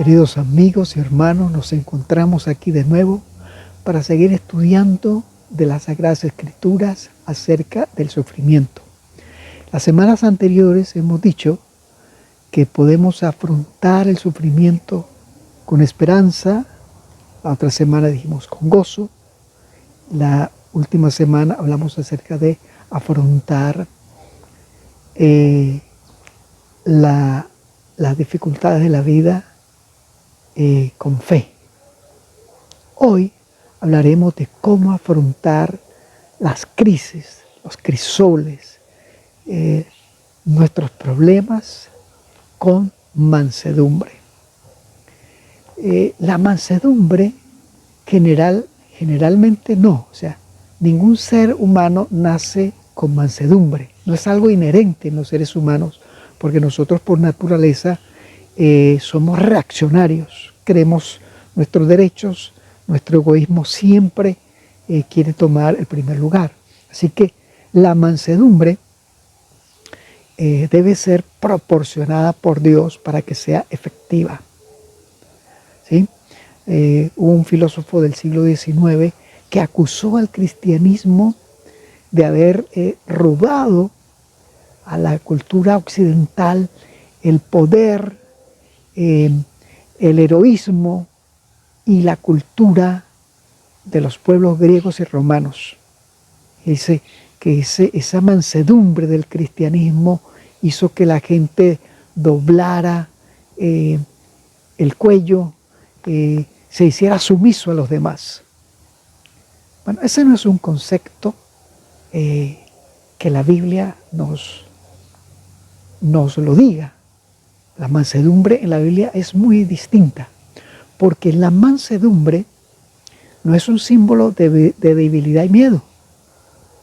Queridos amigos y hermanos, nos encontramos aquí de nuevo para seguir estudiando de las Sagradas Escrituras acerca del sufrimiento. Las semanas anteriores hemos dicho que podemos afrontar el sufrimiento con esperanza. La otra semana dijimos con gozo. La última semana hablamos acerca de afrontar las dificultades de la vida con fe. Hoy hablaremos de cómo afrontar las crisis, los crisoles, nuestros problemas con mansedumbre. La mansedumbre generalmente no, o sea, ningún ser humano nace con mansedumbre. No es algo inherente en los seres humanos, porque nosotros por naturaleza somos reaccionarios, queremos nuestros derechos, nuestro egoísmo siempre quiere tomar el primer lugar. Así que la mansedumbre debe ser proporcionada por Dios para que sea efectiva. ¿Sí? Hubo un filósofo del siglo XIX que acusó al cristianismo de haber robado a la cultura occidental el poder, el heroísmo y la cultura de los pueblos griegos y romanos. Dice que esa mansedumbre del cristianismo hizo que la gente doblara el cuello, se hiciera sumiso a los demás. Bueno, ese no es un concepto que la Biblia nos lo diga. La mansedumbre en la Biblia es muy distinta, porque la mansedumbre no es un símbolo de debilidad y miedo,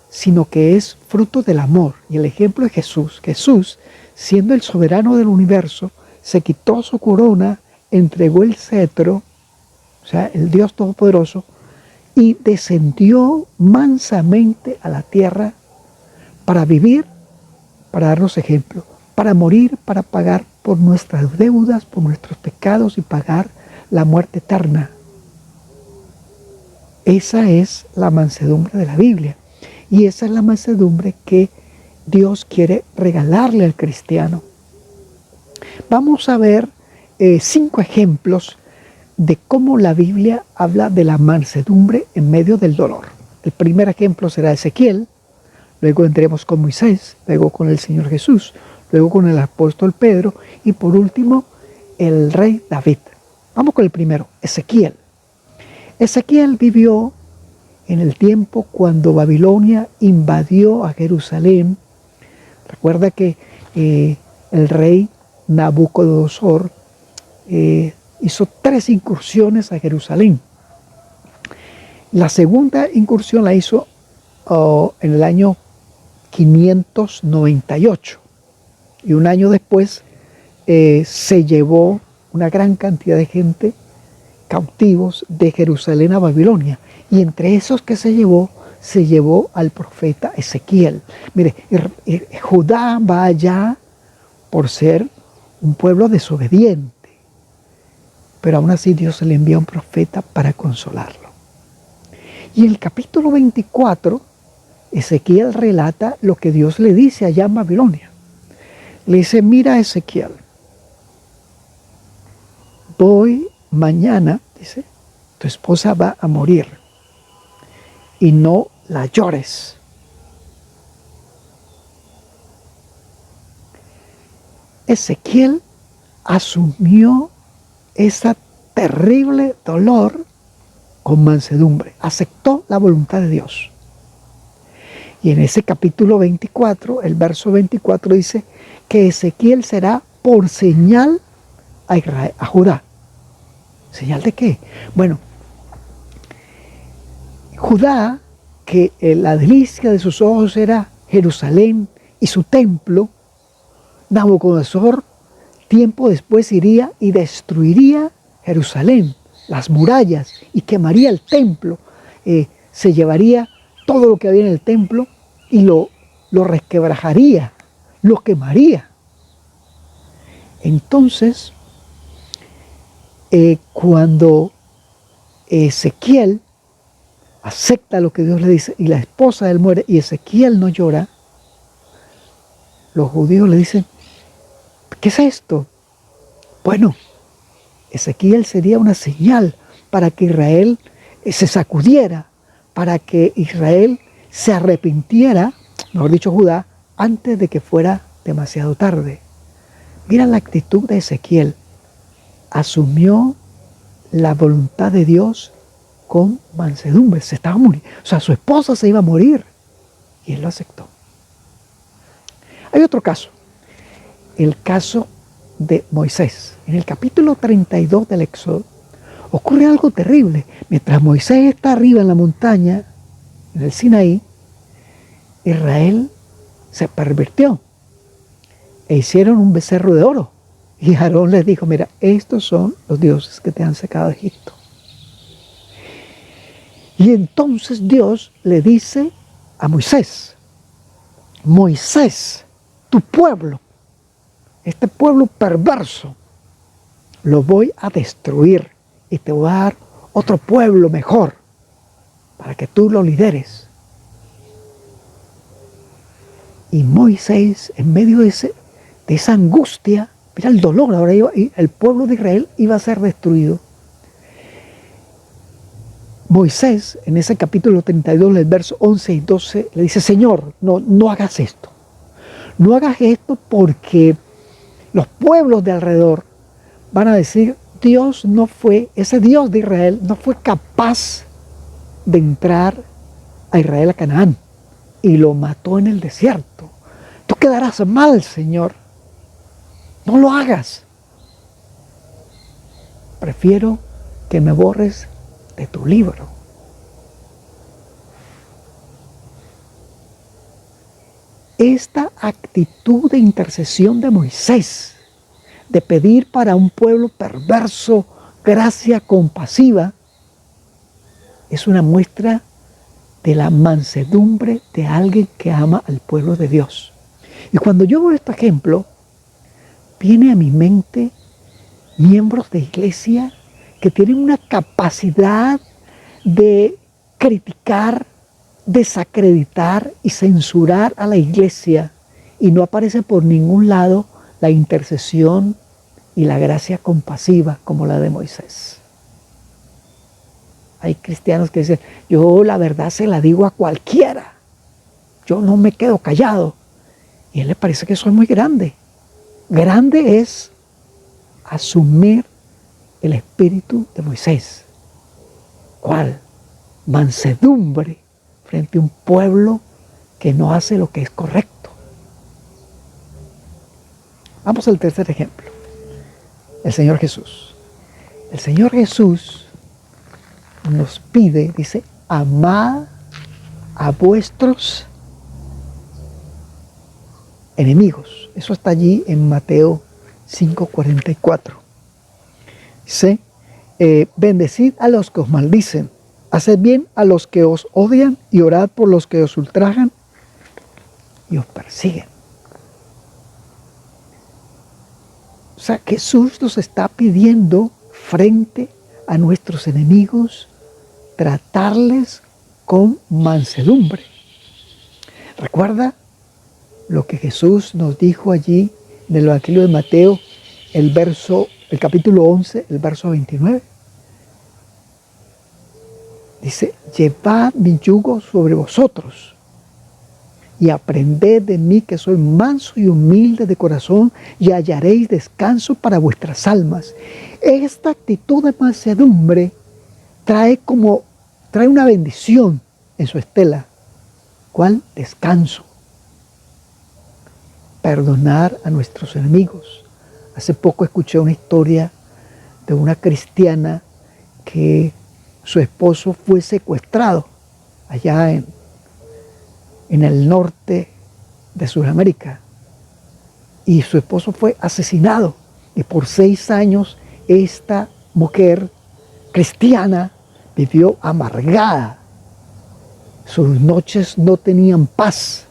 sino que es fruto del amor. Y el ejemplo es Jesús. Jesús, siendo el soberano del universo, se quitó su corona, entregó el cetro, o sea, el Dios Todopoderoso, y descendió mansamente a la tierra para vivir, para darnos ejemplo, para morir, para pagar por nuestras deudas, por nuestros pecados y pagar la muerte eterna. Esa es la mansedumbre de la Biblia. Y esa es la mansedumbre que Dios quiere regalarle al cristiano. Vamos a ver 5 ejemplos de cómo la Biblia habla de la mansedumbre en medio del dolor. El primer ejemplo será Ezequiel, luego entremos con Moisés, luego con el Señor Jesús, luego con el apóstol Pedro y por último el rey David. Vamos con el primero, Ezequiel. Ezequiel vivió en el tiempo cuando Babilonia invadió a Jerusalén. Recuerda que el rey Nabucodonosor hizo 3 incursiones a Jerusalén. La segunda incursión la hizo en el año 598 y un año después se llevó una gran cantidad de gente cautivos de Jerusalén a Babilonia, y entre esos que se llevó al profeta Ezequiel. Mire, Judá va allá por ser un pueblo desobediente, pero aún así Dios le envía un profeta para consolarlo. Y en el capítulo 24, Ezequiel relata lo que Dios le dice allá en Babilonia. Le dice: mira, Ezequiel, mañana, dice, tu esposa va a morir y no la llores. Ezequiel asumió ese terrible dolor con mansedumbre, aceptó la voluntad de Dios. Y en ese capítulo 24, el verso 24 dice que Ezequiel será por señal a Israel, a Judá. ¿Señal de qué? Bueno, Judá, que la delicia de sus ojos era Jerusalén y su templo, Nabucodonosor tiempo después iría y destruiría Jerusalén, las murallas, y quemaría el templo. Se llevaría todo lo que había en el templo y lo resquebrajaría, lo quemaría. Entonces, cuando Ezequiel acepta lo que Dios le dice y la esposa de él muere y Ezequiel no llora, los judíos le dicen, ¿qué es esto? Bueno, Ezequiel sería una señal para que Israel se sacudiera, para que Israel se arrepintiera, mejor dicho Judá, antes de que fuera demasiado tarde. Mira la actitud de Ezequiel. Asumió la voluntad de Dios con mansedumbre. Se estaba muriendo. O sea, su esposa se iba a morir. Y él lo aceptó. Hay otro caso. El caso de Moisés. En el capítulo 32 del Éxodo ocurre algo terrible. Mientras Moisés está arriba en la montaña, en el Sinaí, Israel se pervirtió e hicieron un becerro de oro. Y Aarón les dijo, mira, estos son los dioses que te han sacado de Egipto. Y entonces Dios le dice a Moisés, Moisés, tu pueblo, este pueblo perverso, lo voy a destruir y te voy a dar otro pueblo mejor para que tú lo lideres. Y Moisés, en medio de esa angustia, mira el dolor, ahora el pueblo de Israel iba a ser destruido. Moisés, en ese capítulo 32, el verso 11 y 12, le dice, Señor, no hagas esto. No hagas esto porque los pueblos de alrededor van a decir, ese Dios de Israel no fue capaz de entrar a Israel a Canaán y lo mató en el desierto. Tú quedarás mal, Señor. No lo hagas. Prefiero que me borres de tu libro. Esta actitud de intercesión de Moisés, de pedir para un pueblo perverso gracia compasiva, es una muestra de la mansedumbre de alguien que ama al pueblo de Dios. Y cuando yo veo este ejemplo, viene a mi mente miembros de iglesia que tienen una capacidad de criticar, desacreditar y censurar a la iglesia, y no aparece por ningún lado la intercesión y la gracia compasiva como la de Moisés. Hay cristianos que dicen, yo la verdad se la digo a cualquiera, yo no me quedo callado. Y a él le parece que eso es muy grande. Grande es asumir el espíritu de Moisés. ¿Cuál? Mansedumbre frente a un pueblo que no hace lo que es correcto. Vamos al tercer ejemplo. El Señor Jesús. El Señor Jesús nos pide, dice, amad a vuestros enemigos. Eso está allí en Mateo 5:44. Dice, bendecid a los que os maldicen, haced bien a los que os odian y orad por los que os ultrajan y os persiguen. O sea, Jesús nos está pidiendo frente a nuestros enemigos tratarles con mansedumbre. Recuerda lo que Jesús nos dijo allí en el Evangelio de Mateo, el capítulo 11, el verso 29. Dice, llevad mi yugo sobre vosotros y aprended de mí que soy manso y humilde de corazón y hallaréis descanso para vuestras almas. Esta actitud de mansedumbre trae una bendición en su estela. ¿Cuál? Descanso. Perdonar a nuestros enemigos. Hace poco escuché una historia de una cristiana que su esposo fue secuestrado allá en el norte de Sudamérica y su esposo fue asesinado, y por 6 años esta mujer cristiana vivió amargada. Sus noches no tenían paz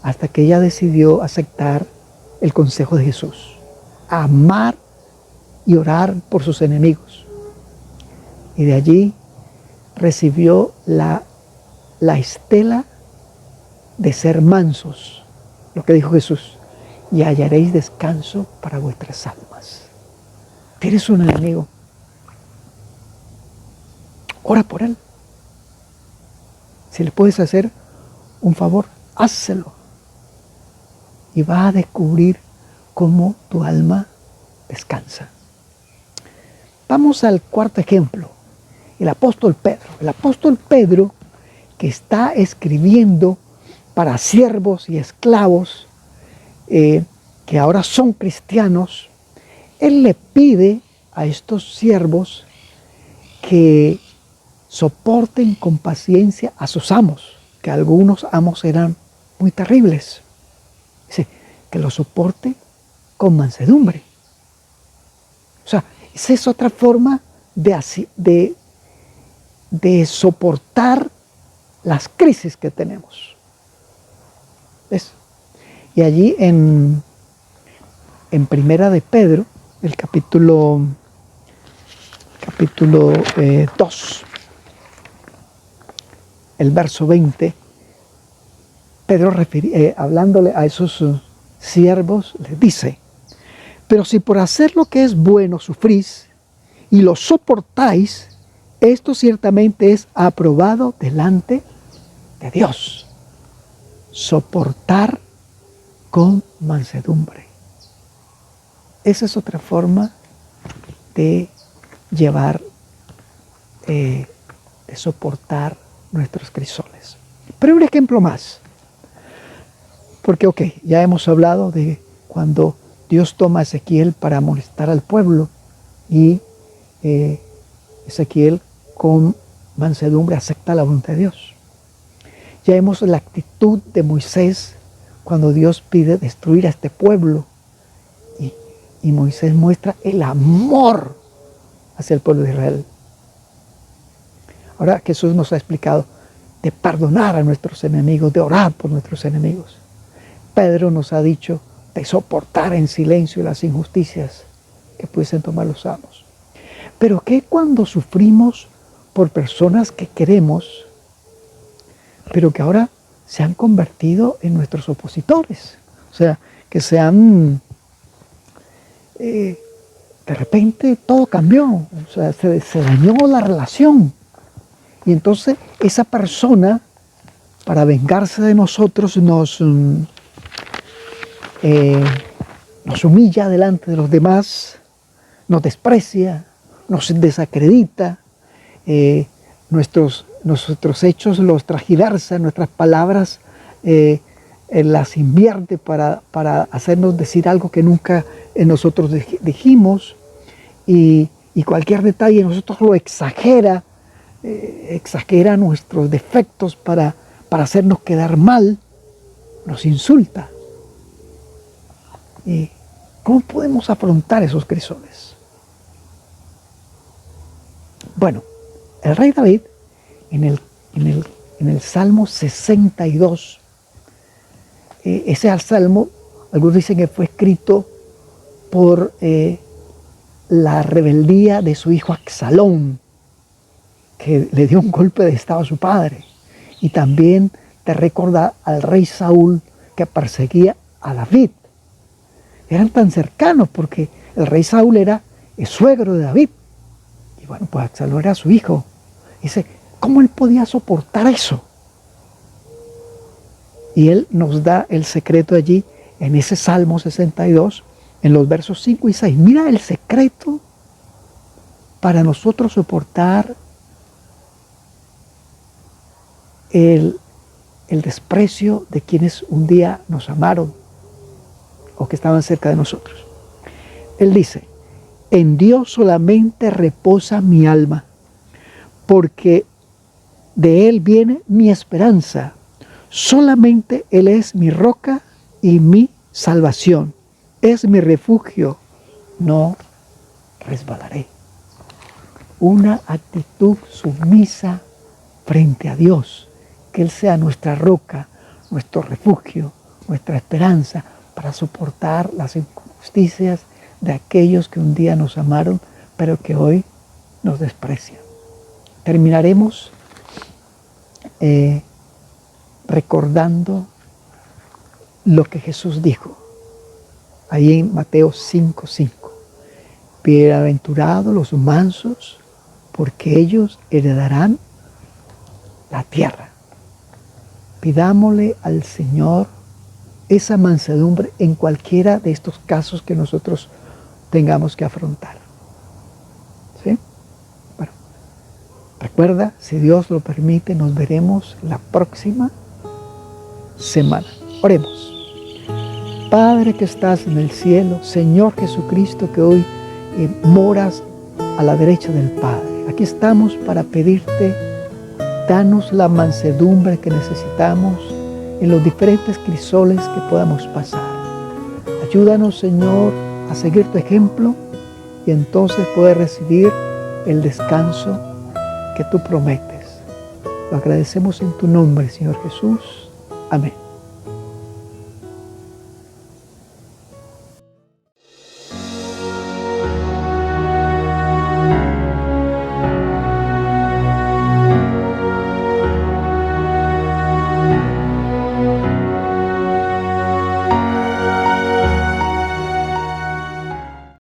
hasta que ella decidió aceptar el consejo de Jesús, amar y orar por sus enemigos. Y de allí recibió la estela de ser mansos, lo que dijo Jesús, y hallaréis descanso para vuestras almas. Tienes un enemigo, ora por él. Si le puedes hacer un favor, házselo. Y vas a descubrir cómo tu alma descansa. Vamos al cuarto ejemplo, el apóstol Pedro. El apóstol Pedro, que está escribiendo para siervos y esclavos que ahora son cristianos, él le pide a estos siervos que soporten con paciencia a sus amos, que algunos amos eran muy terribles. Dice, que lo soporte con mansedumbre. O sea, esa es otra forma de soportar las crisis que tenemos. ¿Ves? Y allí en Primera de Pedro, el capítulo 2, el verso 20, Pedro hablándole a esos siervos, les dice, pero si por hacer lo que es bueno sufrís y lo soportáis, esto ciertamente es aprobado delante de Dios. Soportar con mansedumbre. Esa es otra forma de llevar, de soportar nuestros crisoles. Pero hay un ejemplo más. Porque, ya hemos hablado de cuando Dios toma a Ezequiel para amonestar al pueblo y Ezequiel con mansedumbre acepta la voluntad de Dios. Ya vemos la actitud de Moisés cuando Dios pide destruir a este pueblo y Moisés muestra el amor hacia el pueblo de Israel. Ahora Jesús nos ha explicado de perdonar a nuestros enemigos, de orar por nuestros enemigos. Pedro nos ha dicho de soportar en silencio las injusticias que pudiesen tomar los amos. Pero ¿qué cuando sufrimos por personas que queremos, pero que ahora se han convertido en nuestros opositores? O sea, que se han... de repente todo cambió, o sea, se dañó la relación. Y entonces esa persona, para vengarse de nosotros, nos humilla delante de los demás, nos desprecia, nos desacredita, nuestros hechos los transgiversa, nuestras palabras las invierte para hacernos decir algo que nunca nosotros dijimos, y cualquier detalle nosotros lo exagera nuestros defectos para hacernos quedar mal, nos insulta. ¿Y cómo podemos afrontar esos crisoles? Bueno, el rey David, en el Salmo 62, ese salmo, algunos dicen que fue escrito por la rebeldía de su hijo Absalón, que le dio un golpe de estado a su padre, y también te recuerda al rey Saúl que perseguía a David. Eran tan cercanos porque el rey Saúl era el suegro de David, y bueno, pues Absalón era su hijo. Dice, ¿cómo él podía soportar eso? Y él nos da el secreto allí en ese Salmo 62, en los versos 5 y 6. Mira el secreto para nosotros soportar el desprecio de quienes un día nos amaron o que estaban cerca de nosotros. Él dice, en Dios solamente reposa mi alma, porque de Él viene mi esperanza. Solamente Él es mi roca y mi salvación. Es mi refugio, no resbalaré. Una actitud sumisa frente a Dios, que Él sea nuestra roca, nuestro refugio, nuestra esperanza para soportar las injusticias de aquellos que un día nos amaron, pero que hoy nos desprecian. Terminaremos recordando lo que Jesús dijo ahí en Mateo 5:5. Bienaventurados los mansos, porque ellos heredarán la tierra. Pidámosle al Señor esa mansedumbre en cualquiera de estos casos que nosotros tengamos que afrontar. ¿Sí? Bueno, recuerda, si Dios lo permite, nos veremos la próxima semana. Oremos. Padre que estás en el cielo, Señor Jesucristo, que hoy moras a la derecha del Padre. Aquí estamos para pedirte, danos la mansedumbre que necesitamos en los diferentes crisoles que podamos pasar. Ayúdanos, Señor, a seguir tu ejemplo y entonces poder recibir el descanso que tú prometes. Lo agradecemos en tu nombre, Señor Jesús. Amén.